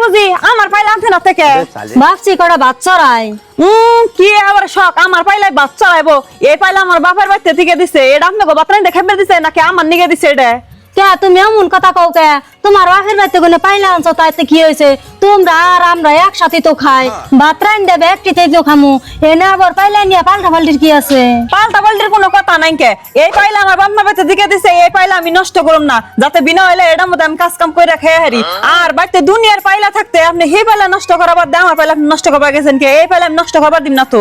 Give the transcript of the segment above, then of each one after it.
বুঝি আমার পাইলে আনছে না থেকে ভাবছি কটা বাচ্চারাই কি আবার শখ আমার পাইলে বাচ্চা রাইবো এই পাইলে আমার বাপের বাড়িতে থেকে দিছে এটা আপনাকে বাপরে দেখাবে দিছে নাকি আমার নিগে দিছে এটা কে তুমি এমন কথা কও কে তোমার বাপের বাড়িতে কোনে পাইলা আনছো তাইতে কি হয়েছে তোমরা আর আমরা একসাথে তো খাই ভাত রান দেবে একটিতে তো খামু এনে আবার পাইলা নিয়ে পাল্টা পাল্টির কি আছে পাল্টা পাল্টির কোনো কথা নাই কে এই পাইলে আমার বাপ মা বাড়িতে দিকে দিছে এই পাইলে আমি নষ্ট করুম না যাতে বিনা হইলে এটার মধ্যে আমি কাজ কাম করে খেয়ে হারি আর বাড়িতে দুনিয়ার পাইলা থাকতে আপনি হে পাইলা নষ্ট করাবার দে আমার পাইলা আপনি নষ্ট করবার গেছেন কে এই পাইলে আমি নষ্ট করবার দিম না তো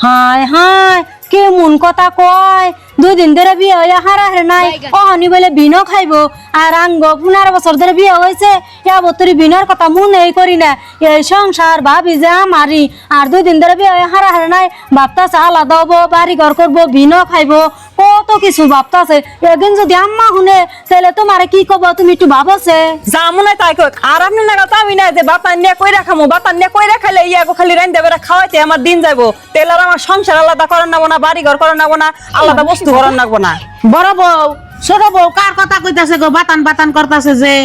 হায় হায় কেমন কথা কয় 2 দিন ধরে বিয়ে হইয়া হারাহারে নাই অহনি বলে বিনো খাইবো আর আঙ্গ 15 বছর ধরে বিয়ে হয়েছে এবতরি বিনার কথা মনেই করি না এই সংসার ভাবি যে আমারই আর 2 দিন ধরে বিয়ে হইয়া হারাহারে নাই ভাবতাছে আলাদা হবো বাড়ি ঘর করবো বিনো খাইবো কত কিছু ভাবতাছে একদিন যদি আম্মা শুনে তাহলে তোমারে কি কব তুমি একটু ভাবছে যা মনে হয় তাই কইক আর আপনি না তো আমি না যে বাতান নিয়ে কইরা খামু বাতান নিয়ে কইরা খাইলে ইয়াগো খালি রাইন দেবে খাওয়াইতে আমার দিন যাইবো তেলার আমার সংসার আলাদা করার নাবো না বাড়ি ঘর করার নাবো না আলাদা বস্তু করার নাবো না বড় বউ ছোট বউ কার কথা কইতাছে গো বাতান বাতান করতাছে যে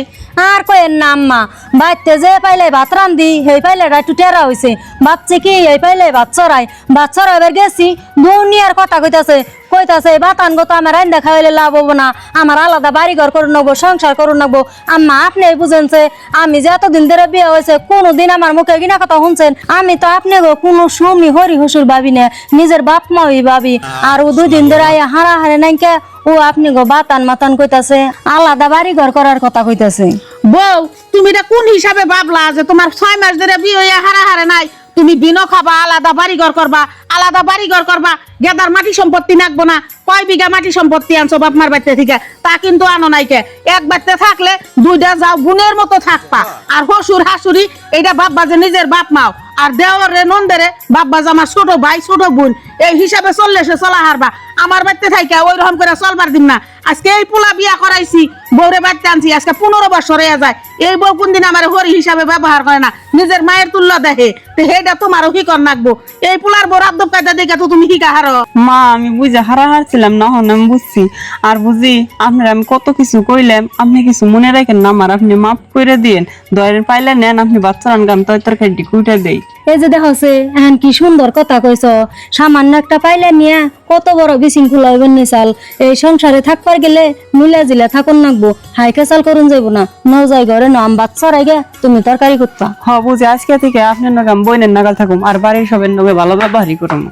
আর কয়েন না আম্মা বাইতে যে পাইলে ভাত রান্ধি সেই পাইলে একটু টেরা হয়েছে বাচ্চা কি এই পাইলে বাচ্চারা এবার গেছি দুনিয়ার কথা কইতাছে বাতান গো তো আমার রান্দা খাওয়াইলে লাভ হবো না আমার আলাদা বাড়ি ঘর করুন নাকবো সংসার করুন নাকবো আম্মা আপনি বুঝেনছে আমি যে এতদিন ধরে বিয়ে হয়েছে কোনোদিন আমার মুখে কিনা কথা শুনছেন আমি তো আপনি গো কোনো সময় হরি হুসুর ভাবি না নিজের বাপ মাই ভাবি আর ও 2 দিন ধরে হারাহারে নাই কে ও আপনি গো বাতান মাতান কইতাছে আলাদা বাড়ি ঘর করার কথা কইতাছে বউ তুমি এটা কোন হিসাবে ভাবলা যে তোমার 6 মাস ধরে বিয়ে হইয়া হারাহারে নাই তুমি বিনো খাবা আলাদা বাড়ি ঘর করবা গেদার মাটি সম্পত্তি নাকবো না কয় বিঘা মাটি সম্পত্তি আনছো বাপ মার বাড়িতে থেকে তা কিন্তু আনো নাই কে এক বাড়িতে থাকলে 2টা যাও বোনের মতো থাকবা আর হসুর হাসুরি এইটা ভাববা যে নিজের বাপ মাও আর দেওয়ার রে নন্দেরে বাপ্পা যে আমার ছোট ভাই ছোট বোন এই হিসাবে চললে সে চলা হারবা আমার বাড়িতে থাইকা ওই রকম করে চলবার দিম না আজকে এই পোলা বিয়া করাইছি বউরে বাড়িতে আনছি আজকে 15 বছর হয়ে যায় এই বউ কোনদিন আমার হরি হিসাবে ব্যবহার করে না নিজের মায়ের তুল্য দেখে তো সেইটা তোমারও কি কর নাকবো এই পোলার বড় আব্দুল কায়দা দেখে তো তুমি কি কাহারো মা আমি বুঝে হারাহারছিলাম না হন আমি বুঝছি আর বুঝি আপনার আমি কত কিছু কইলাম আপনি কিছু মনে রাখেন না আমার আপনি মাফ করে দিয়েন দয়ের পাইলে নেন আপনি বাচ্চা গান তরকারি কুইটা দেই এই যে দেখছে এখন কি সুন্দর কথা কইছ সামান্য একটা পাইলে নিয়ে কত বড় বিশৃঙ্খলা হইবেন নিসাল এই সংসারে থাকবার গেলে মিলা জিলা থাকুন নাকবো হাই কেসাল করুন যাইবো না নও যাই ঘরে নাম বাচ্চার আগে তুমি তরকারি করবা বুঝি আজকে থেকে আপনার নাগাম বইনের নাগাল থাকুম আর বাড়ির সবের নগে ভালো ব্যবহারই করুম।